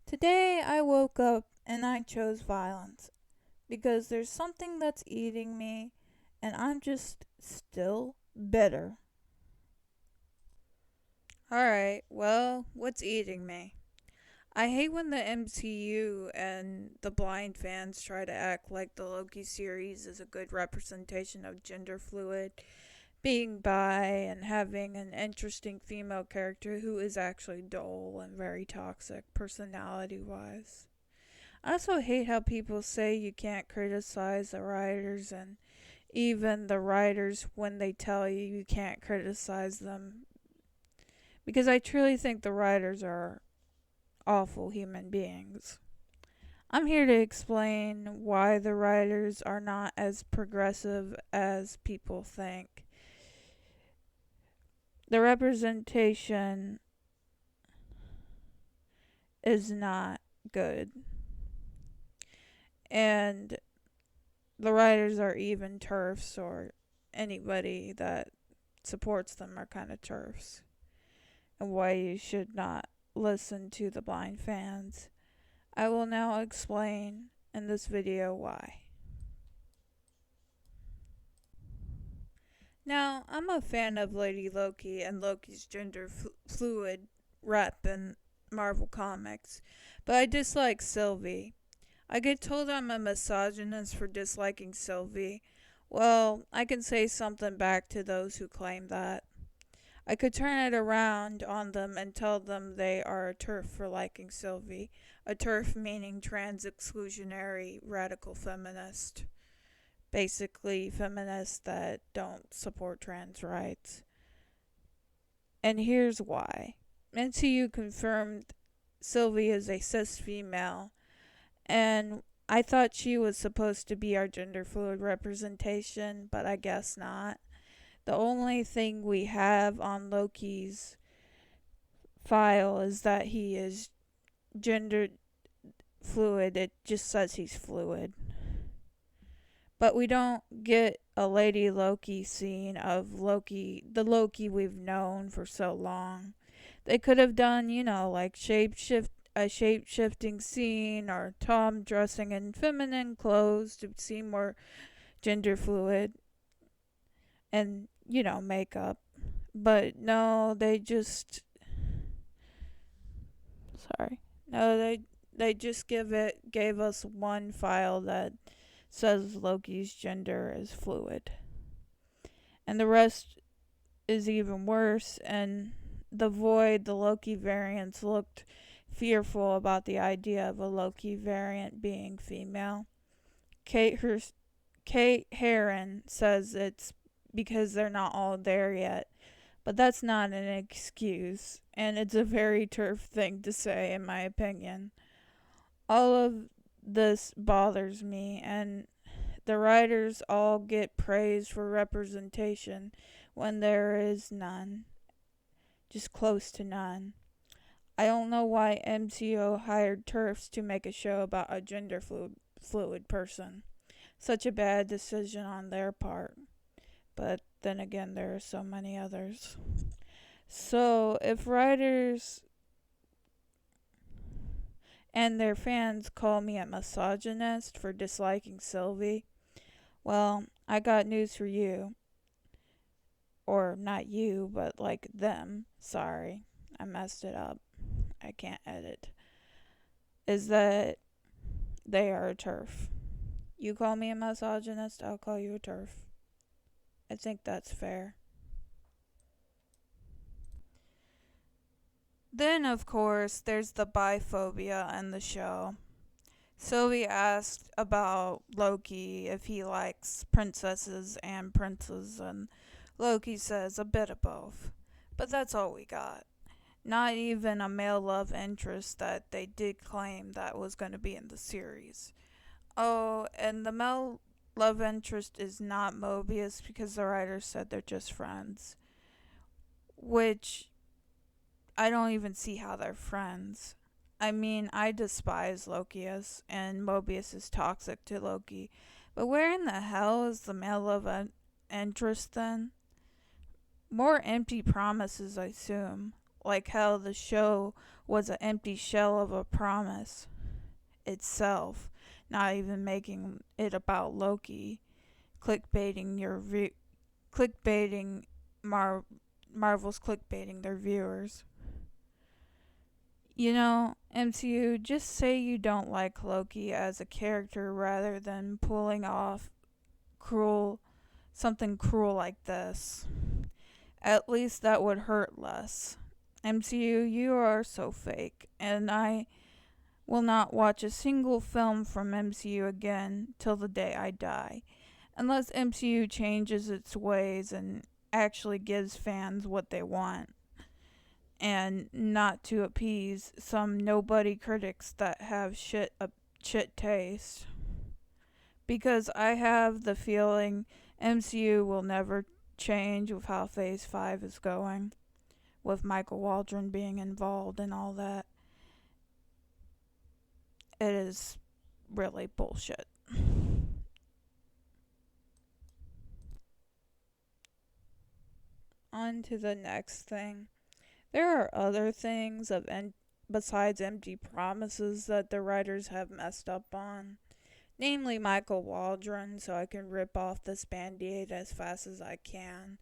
Today I woke up and I chose violence because there's something that's eating me and I'm just still bitter. Alright, well, what's eating me? I hate when the MCU and the blind fans try to act like the Loki series is a good representation of gender fluid, being bi, and having an interesting female character who is actually dull and very toxic personality wise. I also hate how people say you can't criticize the writers and even the writers when they tell you you can't criticize them. Because I truly think the writers are awful human beings. I'm here to explain why the writers are not as progressive as people think. The representation is not good. And the writers are even turfs, or anybody that supports them are kind of turfs, and why you should not listen to the blind fans. I will now explain in this video why. Now, I'm a fan of Lady Loki and Loki's gender fluid rep in Marvel Comics, but I dislike Sylvie. I get told I'm a misogynist for disliking Sylvie. Well, I can say something back to those who claim that. I could turn it around on them and tell them they are a turf for liking Sylvie. A turf meaning trans exclusionary radical feminist. Basically, feminists that don't support trans rights. And here's why. NCU confirmed Sylvie is a cis female, and I thought she was supposed to be our gender fluid representation, but I guess not. The only thing we have on Loki's file is that he is gender fluid. It just says he's fluid. But we don't get a Lady Loki scene of Loki, the Loki we've known for so long. They could have done, like a shape shifting scene, or Tom dressing in feminine clothes to seem more gender fluid, and makeup. But no, they just sorry. No, they just gave us one file that says Loki's gender is fluid. And the rest is even worse, and the Loki variants looked fearful about the idea of a Loki variant being female. Kate Herron says it's because they're not all there yet, but that's not an excuse, and it's a very turf thing to say, in my opinion. All of this bothers me, and the writers all get praised for representation when there is none, just close to none. I don't know why MCO hired turfs to make a show about a gender fluid person. Such a bad decision on their part. But then again, there are so many others. So, if writers and their fans call me a misogynist for disliking Sylvie, well, I got news for you. Or not you, but like them. Sorry, I messed it up. I can't edit. Is that they are a turf. You call me a misogynist, I'll call you a turf. I think that's fair. Then, of course, there's the biphobia in the show. Sylvie asked about Loki if he likes princesses and princes, and Loki says a bit of both. But that's all we got. Not even a male love interest that they did claim that was going to be in the series. Oh, and the male love interest is not Mobius because the writers said they're just friends. Which I don't even see how they're friends. I mean, I despise Lokius, and Mobius is toxic to Loki. But where in the hell is the male love interest then? More empty promises, I assume. like how the show was an empty shell of a promise itself, not even making it about Loki, clickbaiting clickbaiting Marvel's clickbaiting their viewers. You know, MCU, just say you don't like Loki as a character rather than pulling off cruel something cruel like this. At least that would hurt less. MCU, you are so fake, and I will not watch a single film from MCU again till the day I die, unless MCU changes its ways and actually gives fans what they want, and not to appease some nobody critics that have shit taste. Because I have the feeling MCU will never change with how Phase 5 is going, with Michael Waldron being involved and all that. It is really bullshit. On to the next thing. There are other things besides empty promises that the writers have messed up on. Namely Michael Waldron, so I can rip off this band-aid as fast as I can.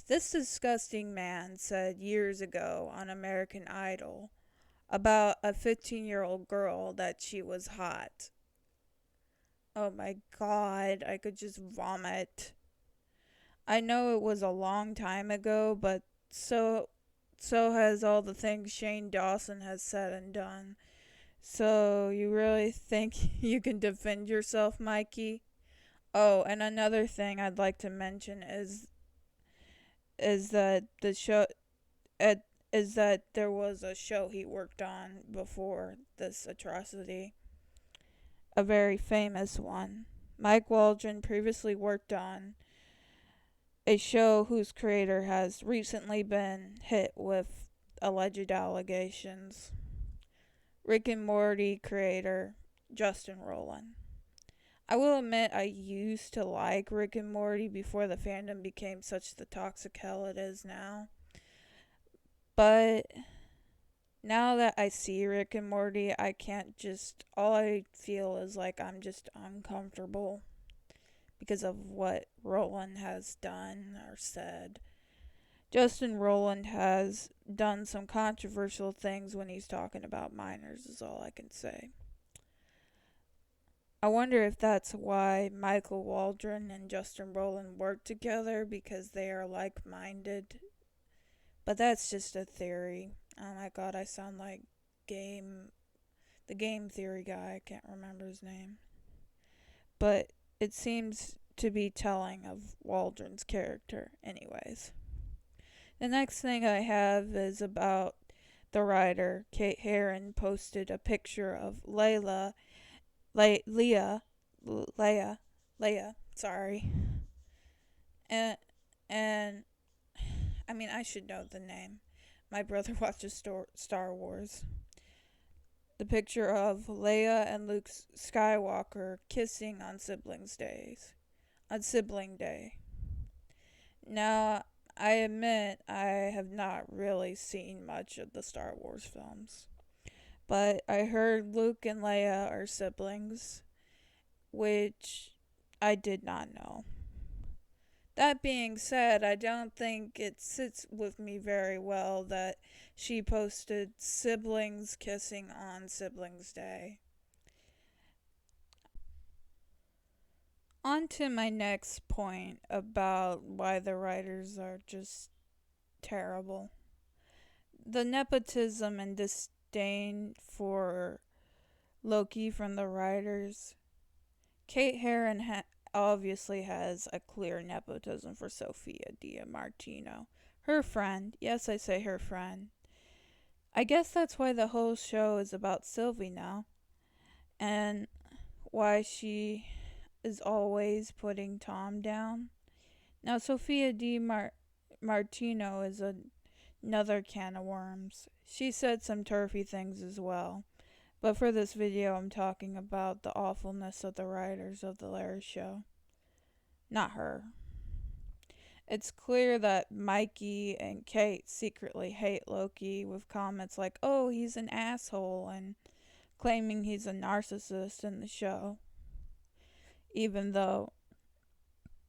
This disgusting man said years ago on American Idol about a 15-year-old girl that she was hot. Oh my god, I could just vomit. I know it was a long time ago, but so has all the things Shane Dawson has said and done. So you really think you can defend yourself, Mikey? Oh, and another thing I'd like to mention is that the show is that there was a show he worked on before this atrocity, a very famous one. Mike Waldron previously worked on a show whose creator has recently been hit with alleged allegations. Rick and Morty creator Justin Roiland. I will admit I used to like Rick and Morty before the fandom became such the toxic hell it is now. But now that I see Rick and Morty, I can't just, all I feel is like I'm just uncomfortable because of what Roland has done or said. Justin Roiland has done some controversial things when he's talking about minors, is all I can say. I wonder if that's why Michael Waldron and Justin Roiland work together, because they are like-minded. But that's just a theory. Oh my god, I sound like the game theory guy. I can't remember his name. But it seems to be telling of Waldron's character anyways. The next thing I have is about the writer. Kate Herron posted a picture of Leia, sorry. And I mean, I should know the name. My brother watches Star Wars. The picture of Leia and Luke Skywalker kissing on Sibling Day. Now, I admit I have not really seen much of the Star Wars films, but I heard Luke and Leia are siblings, which I did not know. That being said, I don't think it sits with me very well that she posted siblings kissing on Siblings Day. On to my next point about why the writers are just terrible. The nepotism and disdain for Loki from the writers. Kate Herron obviously has a clear nepotism for Sophia DiMartino. Her friend. Yes, I say her friend. I guess that's why the whole show is about Sylvie now. And why she is always putting Tom down. Now, Sophia DiMartino is another can of worms. She said some turfy things as well. But for this video, I'm talking about the awfulness of the writers of The Larry Show. Not her. It's clear that Mikey and Kate secretly hate Loki with comments like, oh, he's an asshole, and claiming he's a narcissist in the show. Even though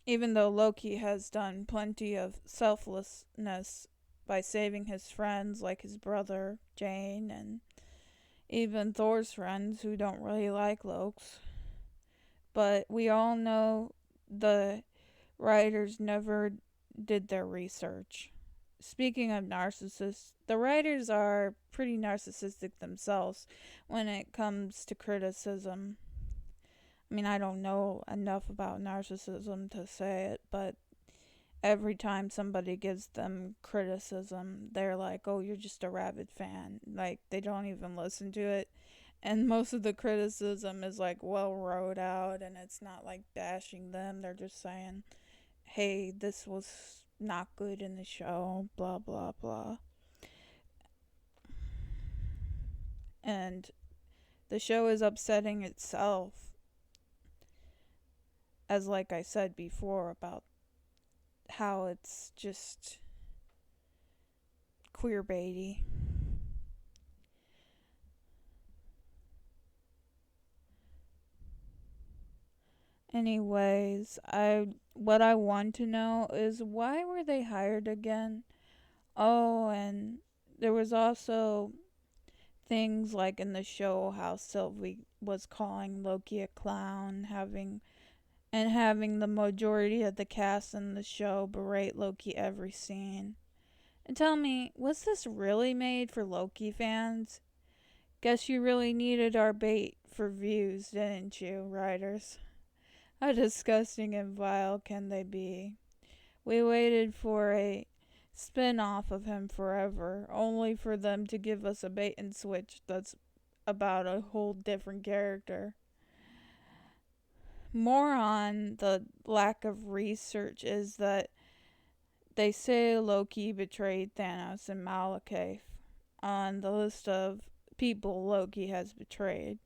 even though Loki has done plenty of selflessness by saving his friends like his brother, Jane, and even Thor's friends who don't really like Lokes. But we all know the writers never did their research. Speaking of narcissists, the writers are pretty narcissistic themselves when it comes to criticism. I mean, I don't know enough about narcissism to say it, but every time somebody gives them criticism, they're like, oh, you're just a rabid fan. Like, they don't even listen to it. And most of the criticism is like well wrote out, and it's not like bashing them. They're just saying, hey, this was not good in the show, blah, blah, blah. And the show is upsetting itself, as like I said before, about how it's just queerbaity. Anyways, what I want to know is why were they hired again? Oh, and there was also things like in the show how Sylvie was calling Loki a clown, having the majority of the cast in the show berate Loki every scene. And tell me, was this really made for Loki fans? Guess you really needed our bait for views, didn't you, writers? How disgusting and vile can they be? We waited for a spin off of him forever, only for them to give us a bait and switch that's about a whole different character. More on the lack of research is that they say Loki betrayed Thanos and Malekith on the list of people Loki has betrayed,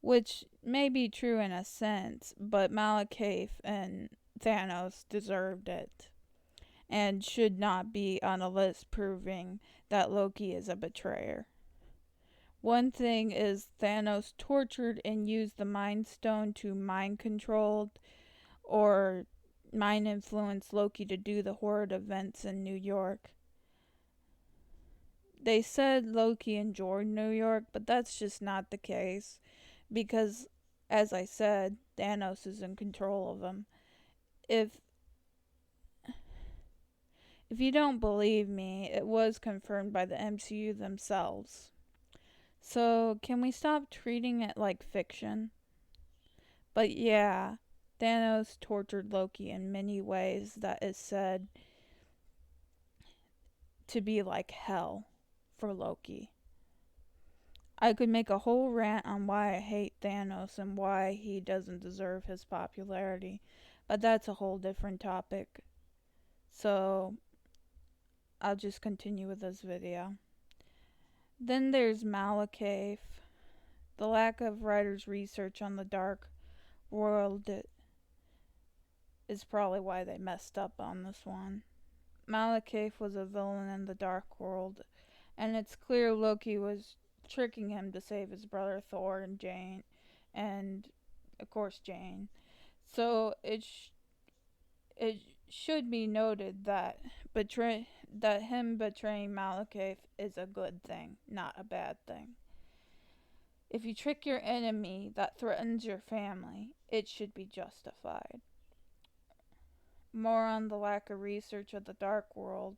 which may be true in a sense, but Malekith and Thanos deserved it and should not be on a list proving that Loki is a betrayer. One thing is Thanos tortured and used the Mind Stone to mind control or mind influence Loki to do the horrid events in New York. They said Loki enjoyed New York, but that's just not the case because, as I said, Thanos is in control of him. If if you don't believe me, it was confirmed by the MCU themselves. So, can we stop treating it like fiction? But yeah, Thanos tortured Loki in many ways that is said to be like hell for Loki. I could make a whole rant on why I hate Thanos and why he doesn't deserve his popularity, but that's a whole different topic. So, I'll just continue with this video. Then there's Malekith. The lack of writers' research on the Dark World is probably why they messed up on this one. Malekith was a villain in the Dark World, and it's clear Loki was tricking him to save his brother Thor and Jane, and of course Jane. So it should be noted that him betraying Malekith is a good thing, not a bad thing. If you trick your enemy that threatens your family, it should be justified. More on the lack of research of the Dark World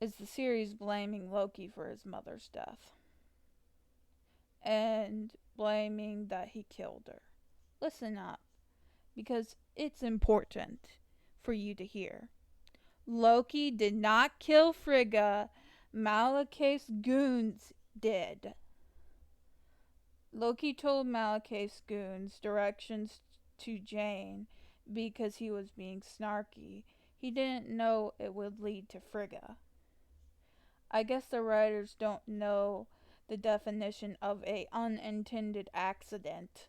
is the series blaming Loki for his mother's death and blaming that he killed her. Listen up, because it's important for you to hear. Loki did not kill Frigga, Malekith's goons did. Loki told Malekith's goons directions to Jane because he was being snarky. He didn't know it would lead to Frigga. I guess the writers don't know the definition of a unintended accident.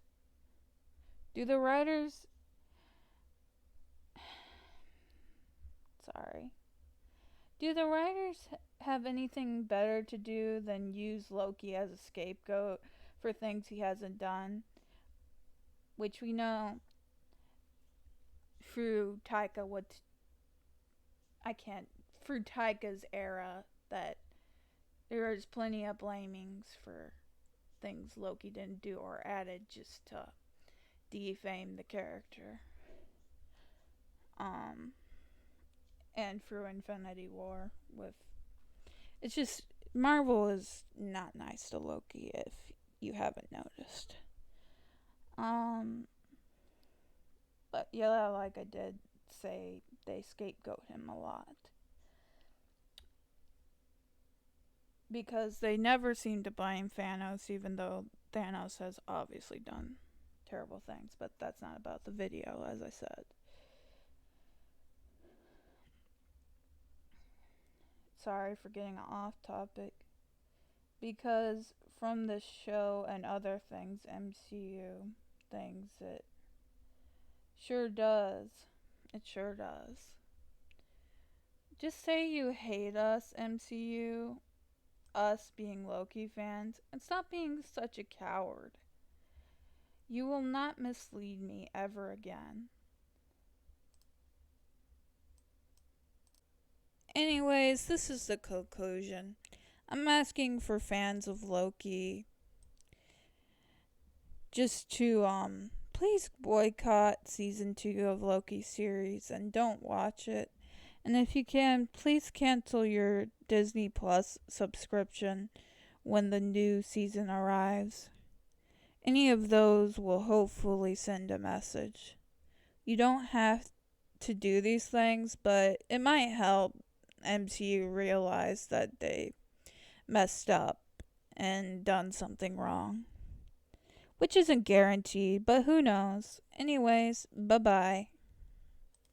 Do the writers Sorry. Do the writers have anything better to do than use Loki as a scapegoat for things he hasn't done? Which we know through through Taika's era that there is plenty of blamings for things Loki didn't do or added just to defame the character. Um, and through Infinity War with it's just Marvel is not nice to Loki if you haven't noticed. Um, but yeah, like I did say, they scapegoat him a lot. Because they never seem to blame Thanos, even though Thanos has obviously done terrible things. But that's not about the video, as I said. Sorry for getting off topic. Because from this show and other things, MCU things, it sure does. It sure does. Just say you hate us, MCU, us being Loki fans, and stop being such a coward. You will not mislead me ever again. Anyways, this is the conclusion. I'm asking for fans of Loki just to please boycott season 2 of Loki series and don't watch it. And if you can, please cancel your Disney Plus subscription when the new season arrives. Any of those will hopefully send a message. You don't have to do these things, but it might help MCU realize that they messed up and done something wrong. Which isn't guaranteed, but who knows. Anyways, bye bye.